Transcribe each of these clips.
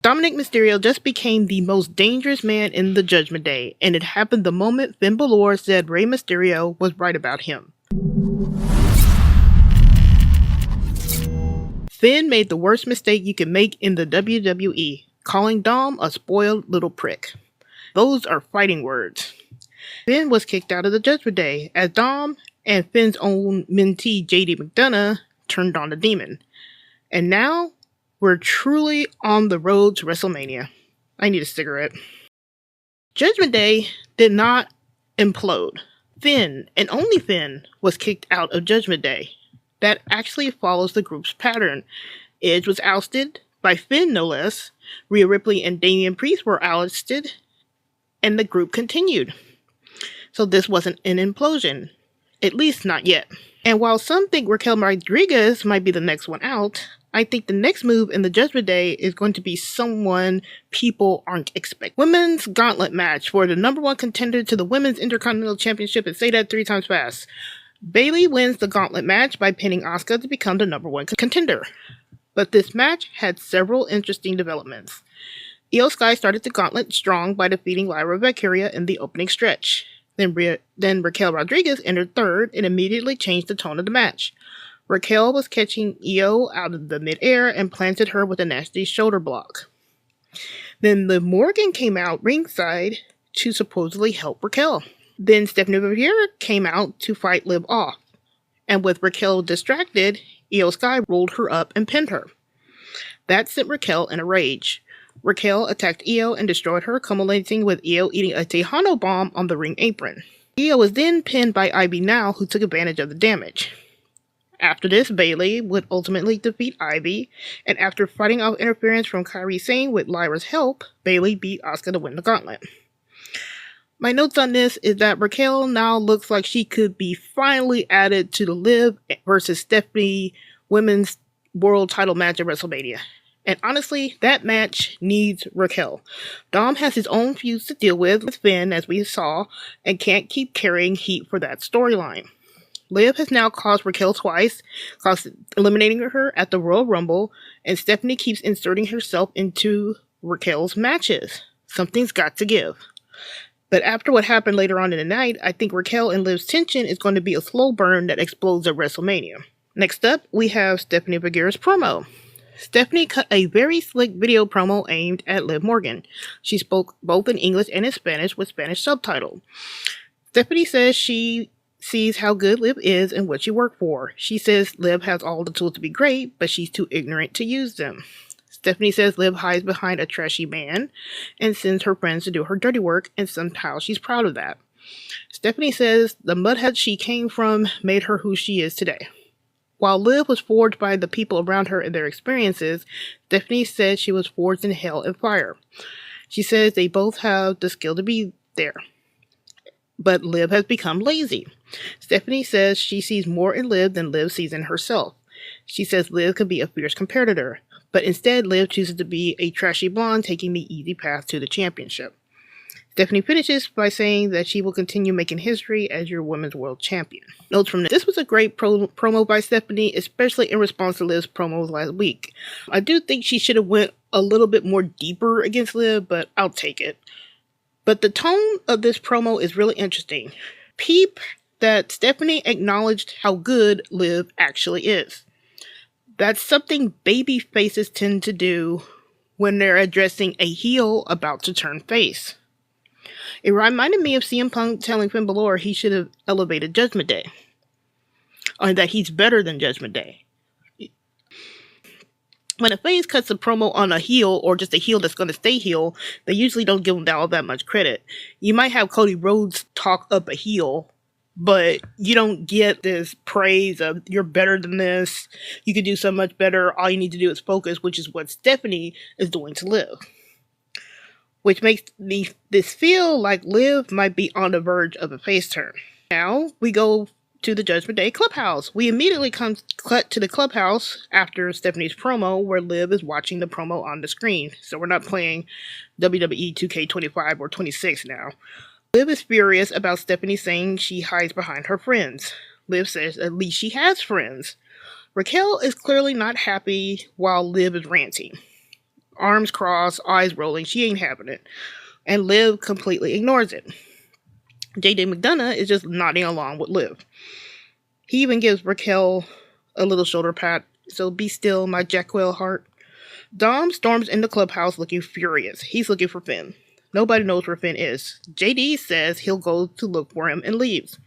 Dominik Mysterio just became the most dangerous man in the Judgment Day, and it happened the moment Finn Bálor said Rey Mysterio was right about him. Finn made the worst mistake you can make in the WWE, calling Dom a spoiled little prick. Those are fighting words. Finn was kicked out of the Judgment Day as Dom and Finn's own mentee JD McDonough turned on the demon. And now we're truly on the road to WrestleMania. I need a cigarette. Judgment Day did not implode. Finn, and only Finn, was kicked out of Judgment Day. That actually follows the group's pattern. Edge was ousted, by Finn no less. Rhea Ripley and Damian Priest were ousted, and the group continued. So this wasn't an implosion. At least not yet. And while some think Raquel Rodriguez might be the next one out, I think the next move in the Judgment Day is going to be someone people aren't expecting. Women's gauntlet match for the number one contender to the Women's Intercontinental Championship, and say that 3 times fast. Bayley wins the gauntlet match by pinning Asuka to become the number one contender. But this match had several interesting developments. Io Sky started the gauntlet strong by defeating Lyra Valkyria in the opening stretch. Then Raquel Rodriguez entered third and immediately changed the tone of the match. Raquel was catching Io out of the midair and planted her with a nasty shoulder block. Then Liv Morgan came out ringside to supposedly help Raquel. Then Stephanie Rivera came out to fight Liv off. And with Raquel distracted, Io Sky rolled her up and pinned her. That sent Raquel in a rage. Raquel attacked Io and destroyed her, culminating with Io eating a Tejano bomb on the ring apron. Io was then pinned by Ivy Now, who took advantage of the damage. After this, Bayley would ultimately defeat Ivy, and after fighting off interference from Kairi Sane with Lyra's help, Bayley beat Asuka to win the gauntlet. My notes on this is that Raquel now looks like she could be finally added to the Liv versus Stephanie Women's World Title match at WrestleMania. And honestly, that match needs Raquel. Dom has his own feuds to deal with Finn, as we saw, and can't keep carrying heat for that storyline. Liv has now caused Raquel twice, eliminating her at the Royal Rumble, and Stephanie keeps inserting herself into Raquel's matches. Something's got to give. But after what happened later on in the night, I think Raquel and Liv's tension is going to be a slow burn that explodes at WrestleMania. Next up, we have Stephanie Vergara's promo. Stephanie cut a very slick video promo aimed at Liv Morgan. She spoke both in English and in Spanish with Spanish subtitle. Stephanie says she sees how good Liv is and what she worked for. She says Liv has all the tools to be great, but she's too ignorant to use them. Stephanie says Liv hides behind a trashy man and sends her friends to do her dirty work, and somehow she's proud of that. Stephanie says the mudhead she came from made her who she is today. While Liv was forged by the people around her and their experiences, Stephanie says she was forged in hell and fire. She says they both have the skill to be there. But Liv has become lazy. Stephanie says she sees more in Liv than Liv sees in herself. She says Liv could be a fierce competitor, but instead Liv chooses to be a trashy blonde taking the easy path to the championship. Stephanie finishes by saying that she will continue making history as your women's world champion. Notes from this was a great promo by Stephanie, especially in response to Liv's promos last week. I do think she should have went a little bit more deeper against Liv, but I'll take it. But the tone of this promo is really interesting. Peep that Stephanie acknowledged how good Liv actually is. That's something baby faces tend to do when they're addressing a heel about to turn face. It reminded me of CM Punk telling Finn Bálor he should have elevated Judgment Day. Or that he's better than Judgment Day. When a face cuts a promo on a heel, or just a heel that's going to stay heel, they usually don't give them all that much credit. You might have Cody Rhodes talk up a heel, but you don't get this praise of, you're better than this, you can do so much better, all you need to do is focus, which is what Stephanie is doing to Liv. Which makes this feel like Liv might be on the verge of a face turn. Now, we go to the Judgment Day Clubhouse. We immediately cut to the Clubhouse after Stephanie's promo, where Liv is watching the promo on the screen. So we're not playing WWE 2K25 or 26 now. Liv is furious about Stephanie saying she hides behind her friends. Liv says at least she has friends. Raquel is clearly not happy while Liv is ranting. arms crossed, eyes rolling. She ain't having it. And Liv completely ignores it. JD McDonough is just nodding along with Liv. He even gives Raquel a little shoulder pat. So be still, my Jacquel heart. Dom storms in the clubhouse looking furious. He's looking for Finn. Nobody knows where Finn is. JD says he'll go to look for him and leaves.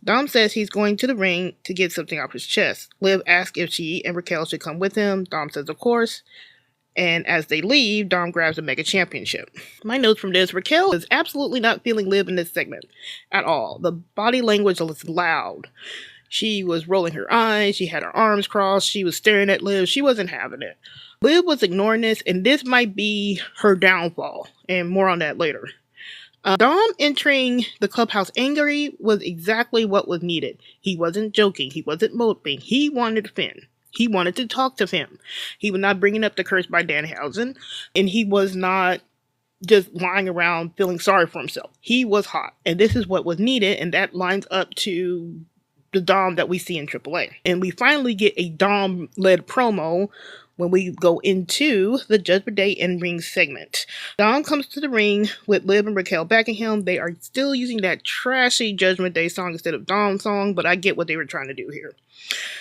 Dom says he's going to the ring to get something off his chest. Liv asks if she and Raquel should come with him. Dom says of course. And as they leave, Dom grabs the Mega Championship. My notes from this, Raquel is absolutely not feeling Liv in this segment at all. The body language was loud. She was rolling her eyes. She had her arms crossed. She was staring at Liv. She wasn't having it. Liv was ignoring this, and this might be her downfall, and more on that later. Dom entering the clubhouse angry was exactly what was needed. He wasn't joking. He wasn't moping. He wanted Finn. He wanted to talk to Finn. He was not bringing up the curse by Danhausen, and he was not just lying around feeling sorry for himself. He was hot, and this is what was needed, and that lines up to the Dom that we see in AAA. And we finally get a Dom-led promo when we go into the Judgment Day in-ring segment. Dom comes to the ring with Liv and Raquel backing him. They are still using that trashy Judgment Day song instead of Dom's song, but I get what they were trying to do here.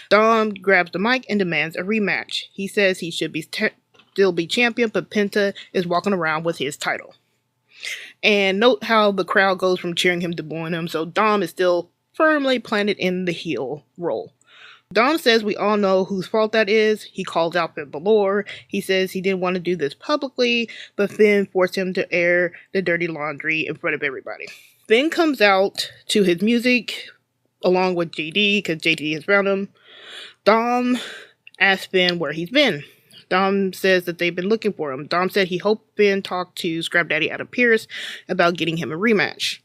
Dom grabs the mic and demands a rematch. He says he should still be champion, but Penta is walking around with his title. And note how the crowd goes from cheering him to booing him, so Dom is still firmly planted in the heel role. Dom says we all know whose fault that is. He calls out Finn Bálor. He says he didn't want to do this publicly, but Finn forced him to air the dirty laundry in front of everybody. Finn comes out to his music along with JD because JD has found him. Dom asks Finn where he's been. Dom says that they've been looking for him. Dom said he hoped Finn talked to Scrap Daddy Adam Pearce about getting him a rematch.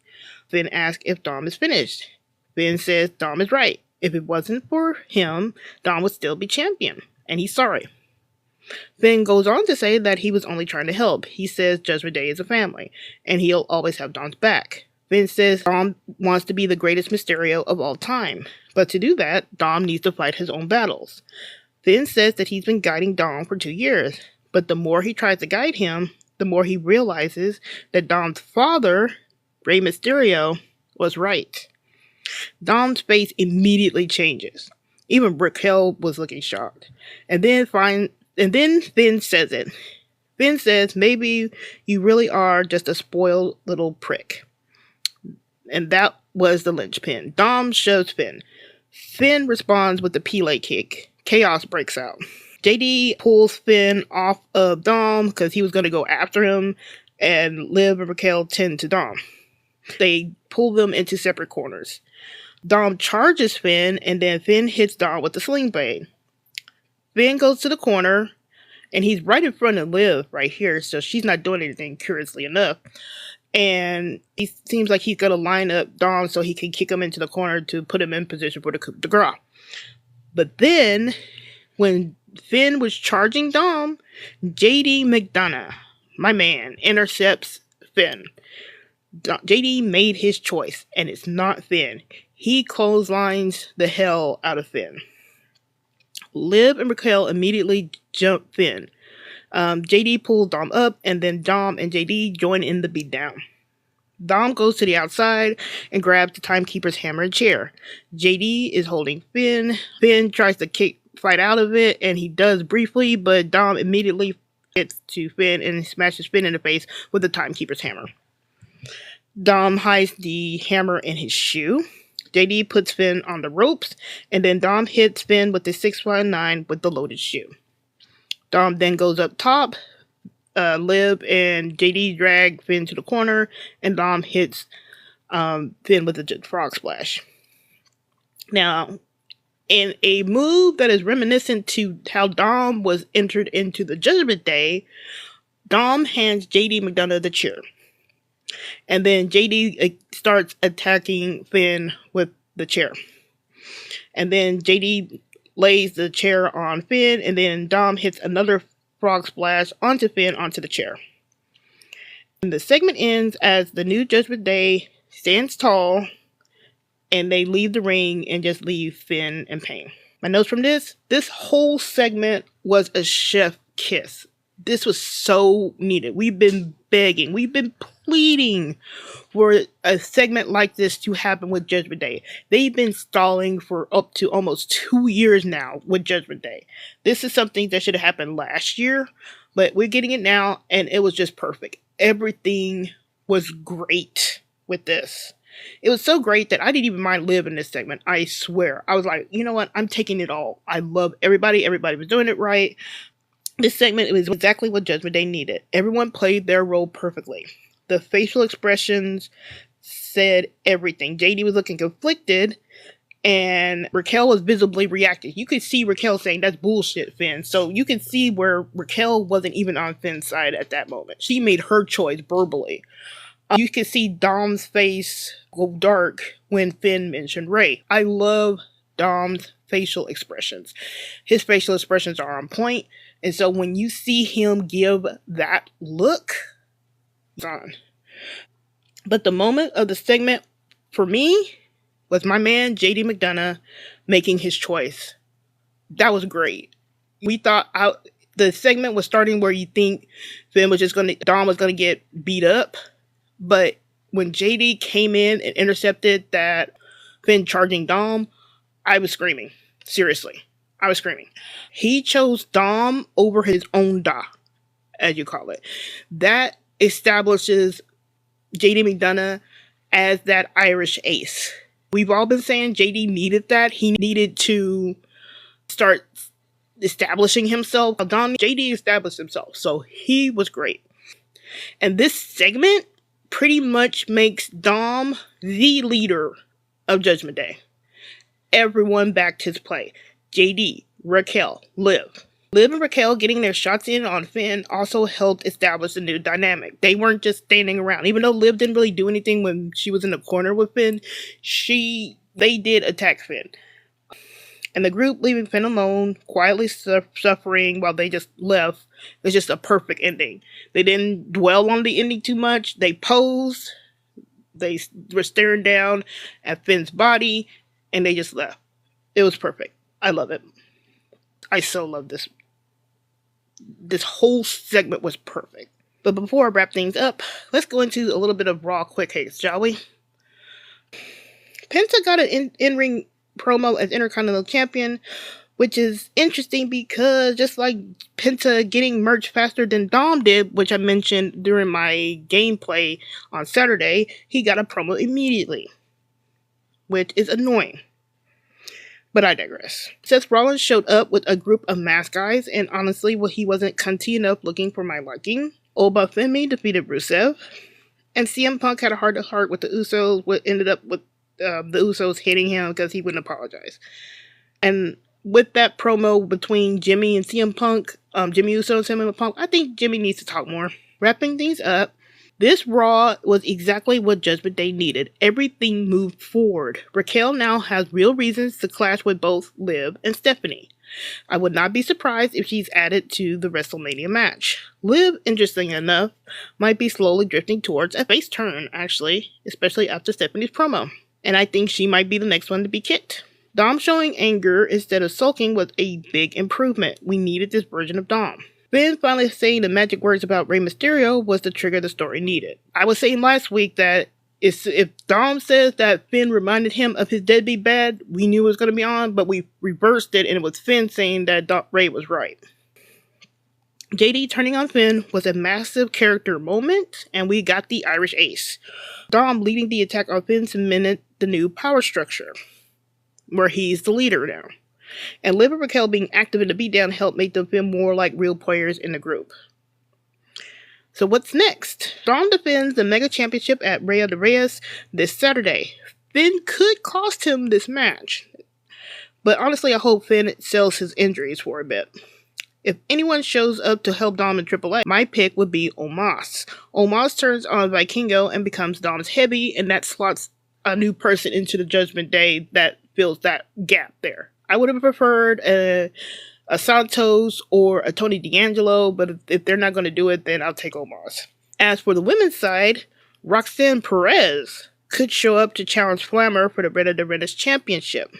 Finn asks if Dom is finished. Finn says Dom is right. If it wasn't for him, Dom would still be champion, and he's sorry. Finn goes on to say that he was only trying to help. He says Judgment Day is a family, and he'll always have Dom's back. Finn says Dom wants to be the greatest Mysterio of all time, but to do that, Dom needs to fight his own battles. Finn says that he's been guiding Dom for 2 years, but the more he tries to guide him, the more he realizes that Dom's father, Rey Mysterio, was right. Dom's face immediately changes. Even Raquel was looking shocked. And then Finn says it. Finn says, maybe you really are just a spoiled little prick. And that was the linchpin. Dom shoves Finn. Finn responds with the Pele kick. Chaos breaks out. JD pulls Finn off of Dom because he was going to go after him, and Liv and Raquel tend to Dom. They pull them into separate corners. Dom charges Finn, and then Finn hits Dom with the sling blade. Finn goes to the corner, and he's right in front of Liv right here, so she's not doing anything, curiously enough. And he seems like he's going to line up Dom so he can kick him into the corner to put him in position for the coup de grace. But then, when Finn was charging Dom, JD McDonough, my man, intercepts Finn. JD made his choice, and it's not Finn. He clotheslines the hell out of Finn. Liv and Raquel immediately jump Finn. JD pulls Dom up, and then Dom and JD join in the beatdown. Dom goes to the outside and grabs the timekeeper's hammer and chair. JD is holding Finn. Finn tries to fight out of it, and he does briefly, but Dom immediately gets to Finn and smashes Finn in the face with the timekeeper's hammer. Dom hides the hammer in his shoe. JD puts Finn on the ropes, and then Dom hits Finn with the 619 with the loaded shoe. Dom then goes up top. Liv and JD drag Finn to the corner, and Dom hits Finn with the frog splash. Now, in a move that is reminiscent to how Dom was entered into the Judgment Day, Dom hands JD McDonough the chair. And then JD starts attacking Finn with the chair. And then JD lays the chair on Finn, and then Dom hits another frog splash onto Finn onto the chair. And the segment ends as the new Judgment Day stands tall, and they leave the ring and just leave Finn in pain. My notes from this whole segment was a chef kiss. This was so needed. We've been begging, we've been pleading for a segment like this to happen with Judgment Day. They've been stalling for up to almost 2 years now with Judgment Day. This is something that should have happened last year, but we're getting it now, and it was just perfect. Everything was great with this. It was so great that I didn't even mind Liv in this segment. I swear. I was like, you know what? I'm taking it all. I love everybody. Everybody was doing it right. This segment was exactly what Judgment Day needed. Everyone played their role perfectly. The facial expressions said everything. JD was looking conflicted, and Raquel was visibly reacting. You could see Raquel saying, "That's bullshit, Finn." So you can see where Raquel wasn't even on Finn's side at that moment. She made her choice verbally. You can see Dom's face go dark when Finn mentioned Rey. I love Dom's facial expressions. His facial expressions are on point. And so when you see him give that look, it's on. But the moment of the segment, for me, was my man, JD McDonough, making his choice. That was great. We thought the segment was starting where you think Dom was going to get beat up. But when JD came in and intercepted that Finn charging Dom, I was screaming. Seriously. I was screaming. He chose Dom over his own Da, as you call it. That establishes JD McDonough as that Irish ace. We've all been saying JD needed that. He needed to start establishing himself. JD established himself, so he was great. And this segment pretty much makes Dom the leader of Judgment Day. Everyone backed his play. JD, Raquel, Liv. Liv and Raquel getting their shots in on Finn also helped establish a new dynamic. They weren't just standing around. Even though Liv didn't really do anything when she was in the corner with Finn, they did attack Finn. And the group leaving Finn alone, quietly suffering while they just left, was just a perfect ending. They didn't dwell on the ending too much. They posed. They were staring down at Finn's body, and they just left. It was perfect. I love it. I so love this. This whole segment was perfect. But before I wrap things up, let's go into a little bit of Raw quick hits, shall we? Penta got an in-ring promo as Intercontinental Champion, which is interesting because just like Penta getting merch faster than Dom did, which I mentioned during my gameplay on Saturday, he got a promo immediately, which is annoying. But I digress. Seth Rollins showed up with a group of masked guys, and honestly, he wasn't cunty enough looking for my liking. Oba Femi defeated Rusev, and CM Punk had a heart-to-heart with the Usos, what ended up with the Usos hitting him because he wouldn't apologize. And with that promo between Jimmy and CM Punk, Jimmy Uso and CM Punk, I think Jimmy needs to talk more. Wrapping things up, this Raw was exactly what Judgment Day needed. Everything moved forward. Raquel now has real reasons to clash with both Liv and Stephanie. I would not be surprised if she's added to the WrestleMania match. Liv, interesting enough, might be slowly drifting towards a face turn, actually, especially after Stephanie's promo. And I think she might be the next one to be kicked. Dom showing anger instead of sulking was a big improvement. We needed this version of Dom. Finn finally saying the magic words about Rey Mysterio was the trigger the story needed. I was saying last week that if Dom says that Finn reminded him of his deadbeat dad, we knew it was going to be on, but we reversed it and it was Finn saying that Rey was right. JD turning on Finn was a massive character moment, and we got the Irish ace. Dom leading the attack on Finn cemented the new power structure, where he's the leader now. And Liv and Raquel being active in the beatdown helped make them feel more like real players in the group. So what's next? Dom defends the Mega Championship at Rey de Reyes this Saturday. Finn could cost him this match, but honestly I hope Finn sells his injuries for a bit. If anyone shows up to help Dom in AAA, my pick would be Omos. Omos turns on Vikingo and becomes Dom's heavy, and that slots a new person into the Judgment Day that fills that gap there. I would have preferred a Santos or a Tony D'Angelo, but if they're not going to do it, then I'll take Omos. As for the women's side, Roxanne Perez could show up to challenge Flammer for the Reina de Reinas Championship.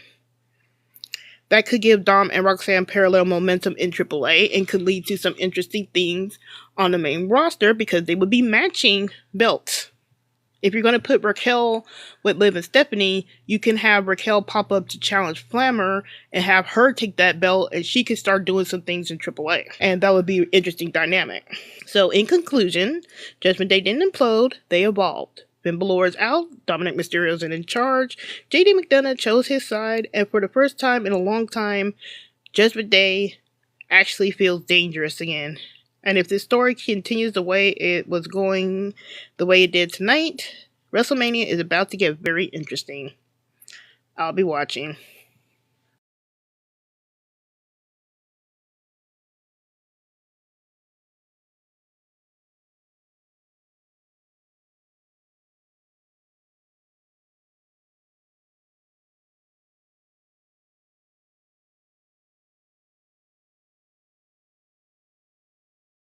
That could give Dom and Roxanne parallel momentum in AAA and could lead to some interesting things on the main roster because they would be matching belts. If you're going to put Raquel with Liv and Stephanie, you can have Raquel pop up to challenge Flammer and have her take that belt and she can start doing some things in AAA. And that would be an interesting dynamic. So in conclusion, Judgment Day didn't implode, they evolved. Finn Bálor is out, Dominik Mysterio is in charge, JD McDonough chose his side, and for the first time in a long time, Judgment Day actually feels dangerous again. And if this story continues the way it was going, the way it did tonight, WrestleMania is about to get very interesting. I'll be watching.